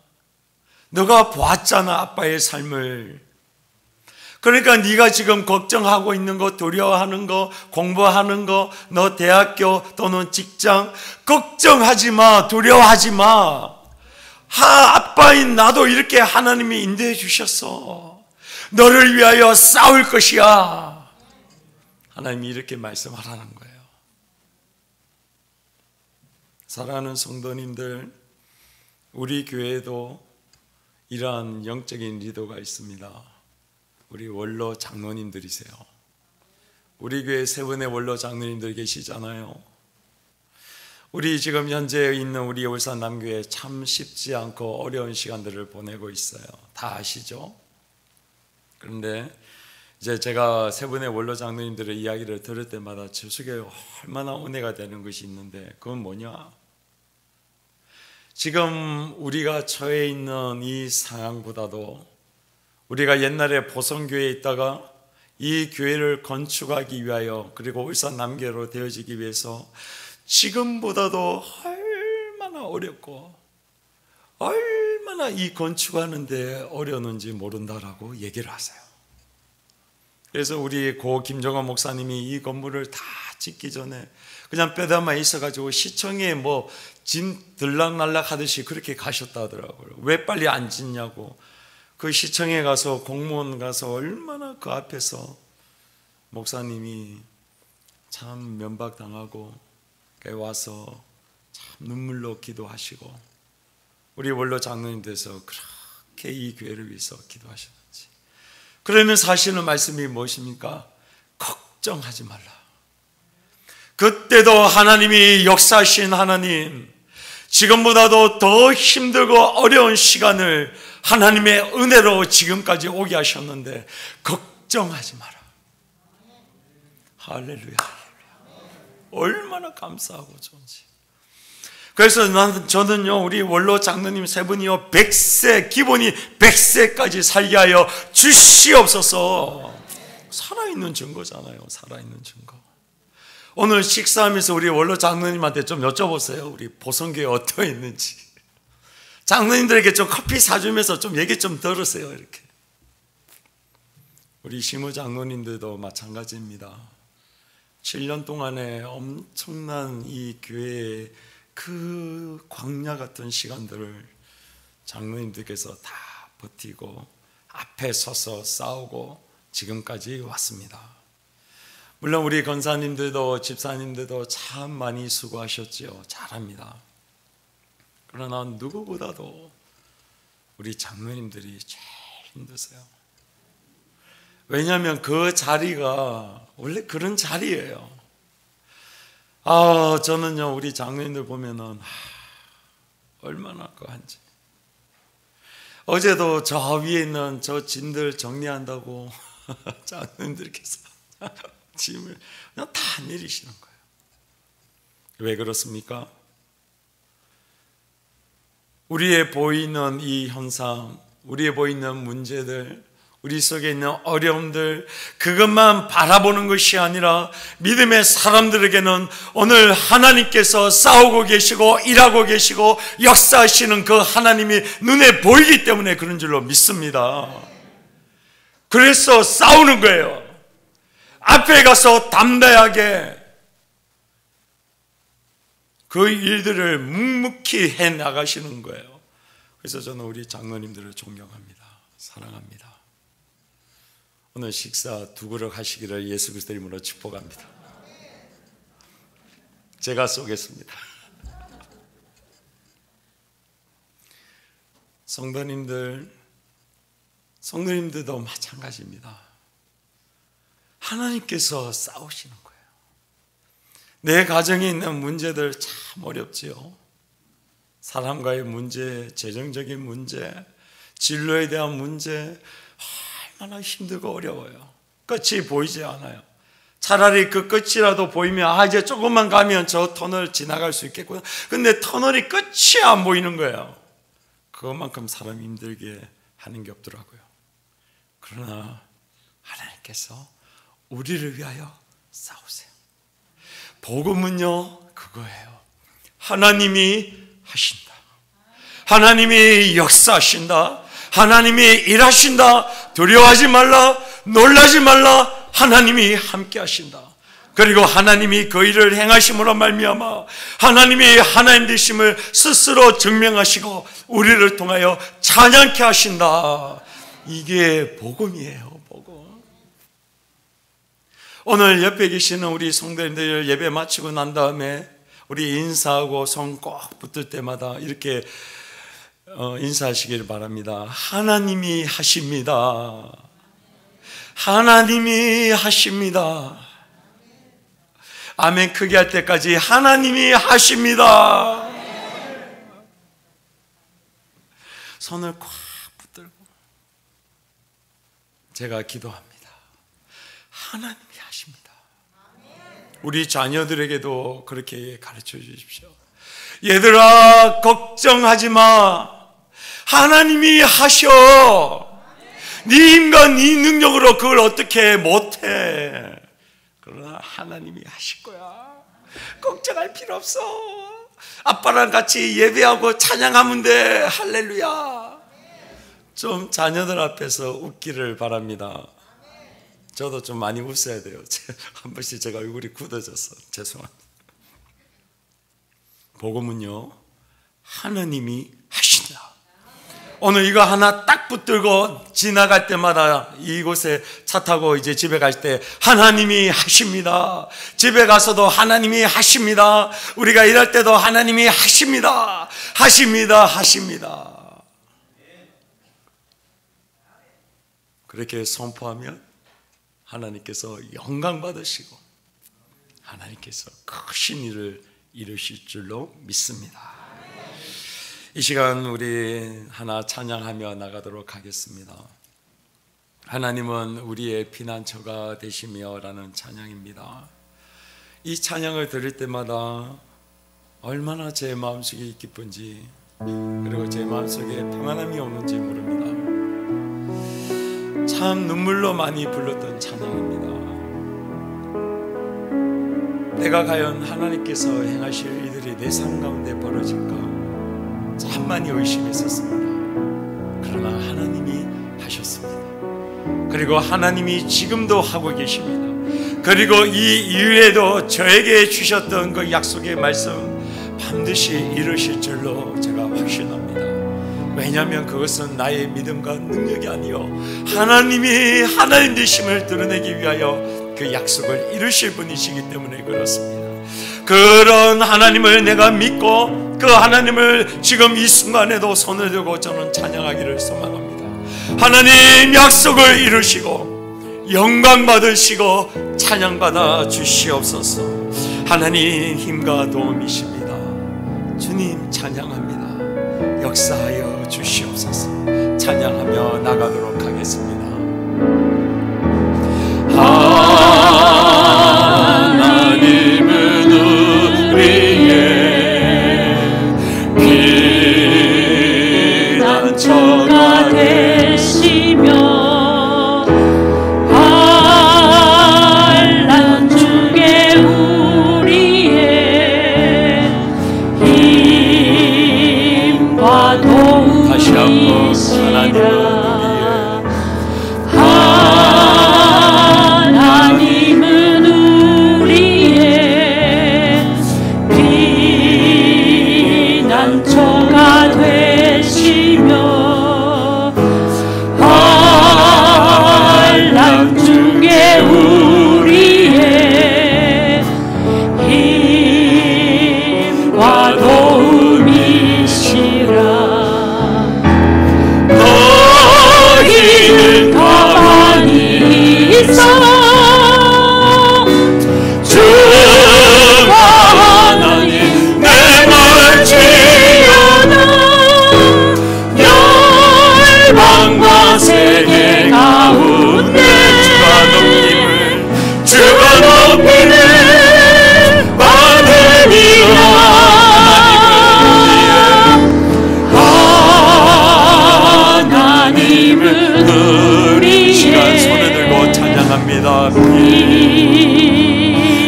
너가 보았잖아, 아빠의 삶을. 그러니까 네가 지금 걱정하고 있는 거, 두려워하는 거, 공부하는 거, 너 대학교 또는 직장 걱정하지 마, 두려워하지 마. 아빠인 나도 이렇게 하나님이 인도해 주셨어. 너를 위하여 싸울 것이야. 하나님이 이렇게 말씀하라는 거예요. 사랑하는 성도님들, 우리 교회에도 이러한 영적인 리더가 있습니다. 우리 원로 장로님들이세요. 우리 교회 세 분의 원로 장로님들 계시잖아요. 우리 지금 현재 있는 우리 울산 남교회 참 쉽지 않고 어려운 시간들을 보내고 있어요. 다 아시죠? 그런데 이제 제가 세 분의 원로 장로님들의 이야기를 들을 때마다 제 속에 얼마나 은혜가 되는 것이 있는데 그건 뭐냐? 지금 우리가 처해 있는 이 상황보다도 우리가 옛날에 보성교회에 있다가 이 교회를 건축하기 위하여 그리고 울산 남교회로 되어지기 위해서 지금보다도 얼마나 어렵고 얼마나 이 건축하는데 어려웠는지 모른다라고 얘기를 하세요. 그래서 우리 고 김정원 목사님이 이 건물을 다 짓기 전에 그냥 뼈다만 있어가지고 시청에 뭐 짐 들락날락 하듯이 그렇게 가셨다 하더라고요. 왜 빨리 안 짓냐고. 그 시청에 가서 공무원 가서 얼마나 그 앞에서 목사님이 참 면박당하고 와서 참 눈물로 기도하시고 우리 원로 장로님께서 그렇게 이 교회를 위해서 기도하셨는지. 그러면 사실은 말씀이 무엇입니까? 걱정하지 말라. 그때도 하나님이 역사하신 하나님, 지금보다도 더 힘들고 어려운 시간을 하나님의 은혜로 지금까지 오게 하셨는데 걱정하지 마라. 할렐루야. 얼마나 감사하고 좋은지. 그래서 저는요, 우리 원로 장로님 세 분이요, 100세, 기본이 100세까지 살게 하여 주시옵소서. 살아있는 증거잖아요. 살아있는 증거. 오늘 식사하면서 우리 원로 장로님한테 좀 여쭤보세요. 우리 보성교회 어떠 있는지. 장로님들에게 좀 커피 사주면서 좀 얘기 좀 들으세요. 이렇게. 우리 시무 장로님들도 마찬가지입니다. 7년 동안에 엄청난 이 교회의 그 광야 같은 시간들을 장로님들께서 다 버티고 앞에 서서 싸우고 지금까지 왔습니다. 물론 우리 권사님들도 집사님들도 참 많이 수고하셨지요. 잘합니다. 그러나 누구보다도 우리 장로님들이 제일 힘드세요. 왜냐하면 그 자리가 원래 그런 자리예요. 저는요, 우리 장로님들 보면은 얼마나 그한지. 어제도 저 위에 있는 저 짐들 정리한다고 장로님들께서 짐을 그냥 다 내리시는 거예요. 왜 그렇습니까? 우리의 보이는 이 현상, 우리의 보이는 문제들, 우리 속에 있는 어려움들, 그것만 바라보는 것이 아니라 믿음의 사람들에게는 오늘 하나님께서 싸우고 계시고 일하고 계시고 역사하시는 그 하나님이 눈에 보이기 때문에 그런 줄로 믿습니다. 그래서 싸우는 거예요. 앞에 가서 담대하게 그 일들을 묵묵히 해나가시는 거예요. 그래서 저는 우리 장로님들을 존경합니다. 사랑합니다. 오늘 식사 두 그릇 하시기를 예수 그리스도 이름으로 축복합니다. 제가 쏘겠습니다. 성도님들도 마찬가지입니다. 하나님께서 싸우시는 거예요. 내 가정에 있는 문제들 참 어렵지요. 사람과의 문제, 재정적인 문제, 진로에 대한 문제, 얼마나 힘들고 어려워요. 끝이 보이지 않아요. 차라리 그 끝이라도 보이면 이제 조금만 가면 저 터널 지나갈 수 있겠구나. 근데 터널이 끝이 안 보이는 거예요. 그것만큼 사람이 힘들게 하는 게 없더라고요. 그러나 하나님께서 우리를 위하여 싸우세요. 복음은요, 그거예요. 하나님이 하신다. 하나님이 역사하신다. 하나님이 일하신다. 두려워하지 말라. 놀라지 말라. 하나님이 함께 하신다. 그리고 하나님이 그 일을 행하심으로 말미암아 하나님이 하나님 되심을 스스로 증명하시고 우리를 통하여 찬양케 하신다. 이게 복음이에요. 복음. 오늘 옆에 계시는 우리 성도님들 예배 마치고 난 다음에 우리 인사하고 손 꼭 붙을 때마다 이렇게 인사하시길 바랍니다. 하나님이 하십니다. 하나님이 하십니다. 아멘 크게 할 때까지 하나님이 하십니다. 손을 꽉 붙들고 제가 기도합니다. 하나님이 하십니다. 우리 자녀들에게도 그렇게 가르쳐 주십시오. 얘들아, 걱정하지 마. 하나님이 하셔. 네 힘과 네 능력으로 그걸 어떻게 못해. 그러나 하나님이 하실 거야. 걱정할 필요 없어. 아빠랑 같이 예배하고 찬양하면 돼. 할렐루야. 좀 자녀들 앞에서 웃기를 바랍니다. 저도 좀 많이 웃어야 돼요. 한 번씩 제가 얼굴이 굳어져서 죄송합니다. 복음은요, 하나님이 하신다. 오늘 이거 하나 딱 붙들고 지나갈 때마다 이곳에 차 타고 이제 집에 갈 때 하나님이 하십니다. 집에 가서도 하나님이 하십니다. 우리가 일할 때도 하나님이 하십니다. 하십니다. 하십니다. 그렇게 선포하면 하나님께서 영광 받으시고 하나님께서 크신 일을 이루실 줄로 믿습니다. 이 시간 우리 하나 찬양하며 나가도록 하겠습니다. 하나님은 우리의 피난처가 되시며 라는 찬양입니다. 이 찬양을 들을 때마다 얼마나 제 마음속이 기쁜지, 그리고 제 마음속에 평안함이 오는지 모릅니다. 참 눈물로 많이 불렀던 찬양입니다. 내가 과연 하나님께서 행하실 일들이 내 삶 가운데 벌어질까 참 많이 의심했었습니다. 그러나 하나님이 하셨습니다. 그리고 하나님이 지금도 하고 계십니다. 그리고 이 이후에도 저에게 주셨던 그 약속의 말씀 반드시 이루실 줄로 제가 확신합니다. 왜냐하면 그것은 나의 믿음과 능력이 아니요 하나님이 하나님 되심을 드러내기 위하여 그 약속을 이루실 분이시기 때문에 그렇습니다. 그런 하나님을 내가 믿고 그 하나님을 지금 이 순간에도 손을 들고 저는 찬양하기를 소망합니다. 하나님 약속을 이루시고 영광 받으시고 찬양받아 주시옵소서. 하나님 힘과 도움이십니다. 주님 찬양합니다. 역사하여 주시옵소서. 찬양하며 나가도록 하겠습니다. 하나님은 우리의 피난처가 되시며 환난 중에 우리의 힘과 도움이시라.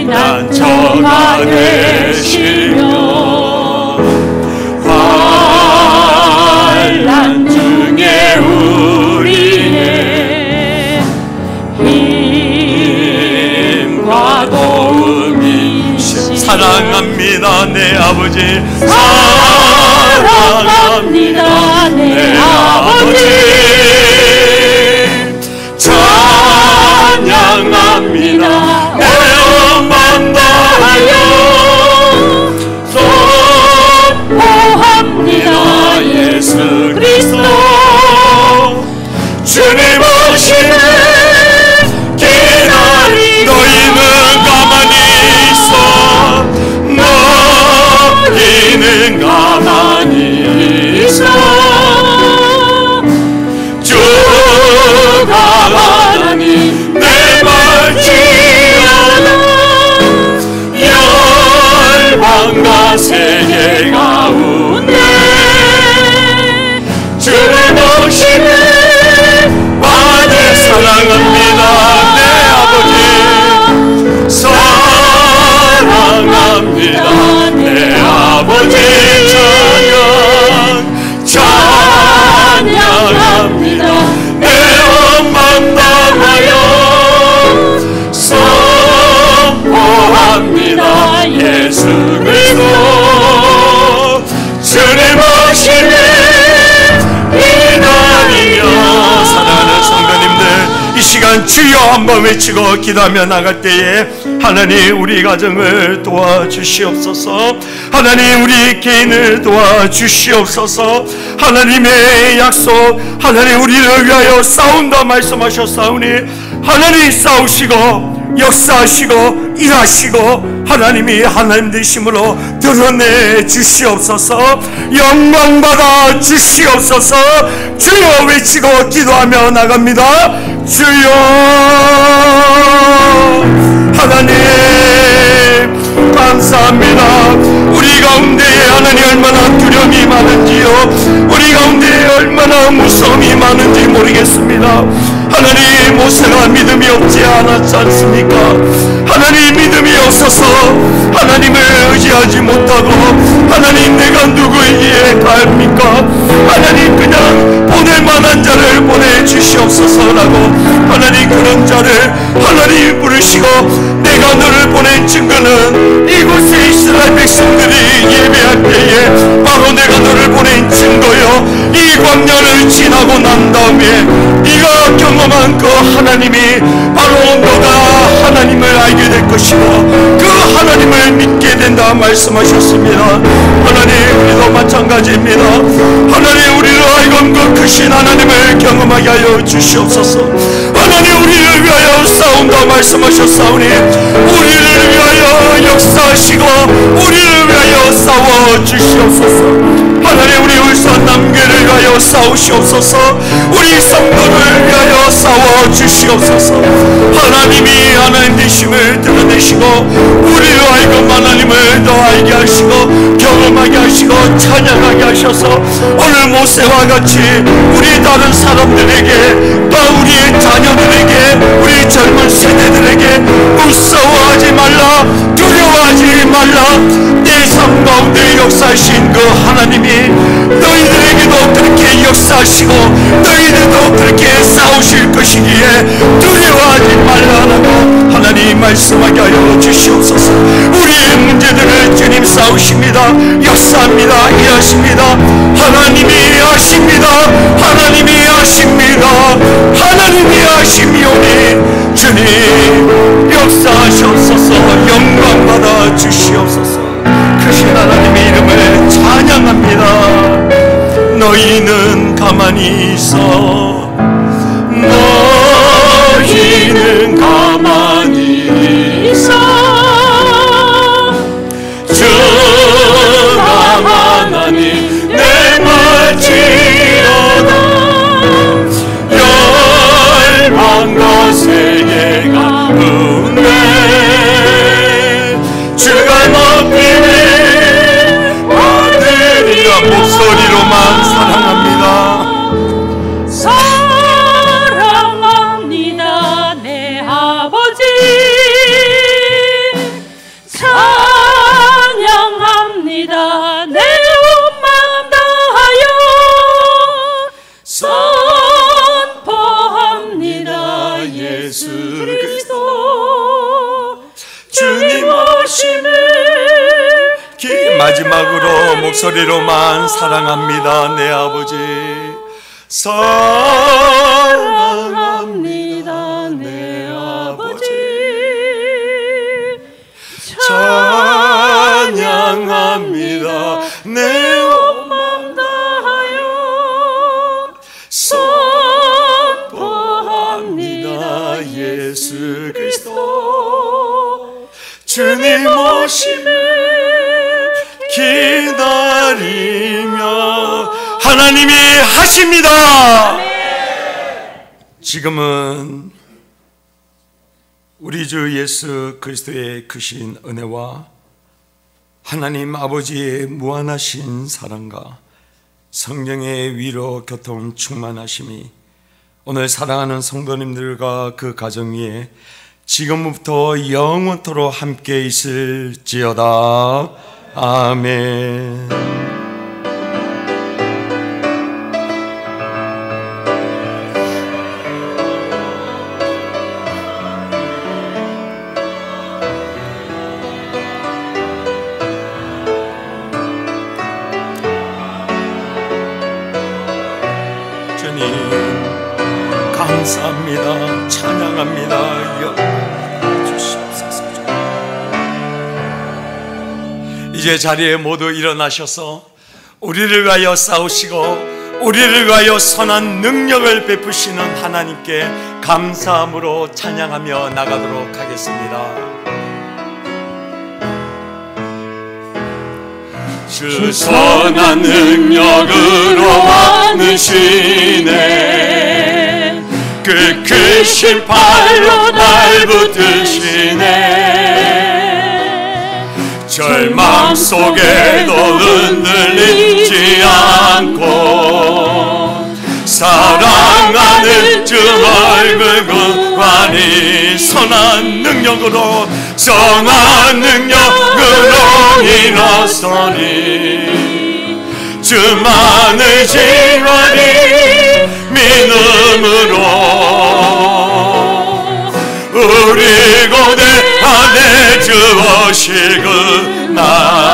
피난처가 되시며 환난 중에 우리의 힘과 도움이 사랑합니다 내 아버지 사랑합니다 내 아버지 찬양합니다 내 엄만 다하여 선포합니다 예수 그리스도 주님 오시네 기다리 너희는 가만히 있어 너희는 가만히 있어 주가 하나님 내 말지어다 열방과 세계 가운데 주를 모시네 많이 사랑합니다 내 아버지 사랑합니다 내 아버지 찬양합니다 내 엄만 다하여 선포합니다 예수 그리스도 주님 오시네 기다리며 사랑하는 성도님들 이 시간 주여 한번 외치고 기도하며 나갈 때에 하나님 우리 가정을 도와주시옵소서. 하나님 우리 개인을 도와주시옵소서. 하나님의 약속, 하나님 우리를 위하여 싸운다 말씀하셨사오니 하나님 싸우시고 역사하시고 일하시고 하나님이 하나님 되심으로 드러내 주시옵소서. 영광 받아 주시옵소서. 주여 외치고 기도하며 나갑니다. 주여 하나님 감사합니다. 우리 가운데에 하나님 얼마나 두려움이 많은지요, 우리 가운데에 얼마나 무서움이 많은지 모르겠습니다. 하나님 모세가 믿음이 없지 않았지 않습니까? 하나님 믿음이 없어서 하나님을 의지하지 못하고 하나님 내가 누구에게 갈입니까? 하나님 그냥 보낼 만한 자를 보내주시옵소서라고 하나님 그런 자를 하나님 부르시고 내가 너를 보낸 증거는 이곳에 이스라엘 백성들이 예배할 때에 바로 내가 너를 보낸 증거요, 이 광야를 지나고 난 다음에 네가 경험한 그 하나님이 바로 너가 하나님을 알게 될 것이고 그 하나님을 믿게 된다 말씀하셨습니다. 하나님 우리도 마찬가지입니다. 하나님 우리를 알건 그 크신 하나님을 경험하게 하여 주시옵소서. 하나님 우리를 위하여 싸운다 말씀하셨사오니 우리를 위하여 역사하시고 우리를 위하여 싸워 주시옵소서. 하나님 우리 울산 남교를 위하여 싸우시옵소서. 우리 성도를 위하여 싸워 주시옵소서. 하나님이 하나님 되심을 드러내시고 우리로 하여금 하나님을 더 알게 하시고 경험하게 하시고 찬양하게 하셔서 오늘 모세와 같이 우리 다른 사람들에게 또 우리의 자녀들에게 우리 젊은 세대들에게 무서워하지 말라, 두려워하지 말라, 내 삶 가운데 역사하신 그 하나님이 너희들에게도 그렇게 역사하시고 너희들도 그렇게 싸우실 것이기에 두려워하지 말라라고 하나님 말씀하게 하여 주시옵소서. 우리의 문제들을 주님 싸우십니다. 역사합니다. 일하십니다. 하나님이 하십니다. 하나님이 하십니다. 하나님이 하심이오니 주님 역사하시옵소서. 영광 받아 주시옵소서. 크신 하나님의 이름을 찬양합니다. 너희는 가만히 있어, 너희는 가만히 있어, 주가 하나님 내 말지어다. 열방과 세계가 은혜 주가 높이니 아들이라 목소리로만 사랑합니다. 사랑합니다 내 아버지, 찬양합니다 내 온 마음 다하여 선포합니다 예수 그리스도 주님 오심을. 마지막으로 목소리로만 사랑합니다 내 아버지, 사랑합니다 내 아버지, 찬양합니다 내 온 마음 다하여 선포합니다 예수 그리스도 주님 오심을 기다리며 하나님이 하십니다. 지금은 우리 주 예수 그리스도의 크신 은혜와 하나님 아버지의 무한하신 사랑과 성령의 위로 교통 충만하심이 오늘 사랑하는 성도님들과 그 가정 위에 지금부터 영원토록 함께 있을지어다. 아멘. 주님 감사합니다. 찬양합니다. 영광 주시옵소서. 이제 자리에 모두 일어나셔서 우리를 위하여 싸우시고 우리를 위하여 선한 능력을 베푸시는 하나님께 감사함으로 찬양하며 나가도록 하겠습니다. 주 선한 능력으로 와누시네 그 크신 팔로 날 붙드시네 절망 속에도 흔들리지 않고 사랑하는 주 얼굴 구하니 선한 능력으로 일어서리 주만을 진하리 믿음으로 우리 고대 안에 주 오실 그날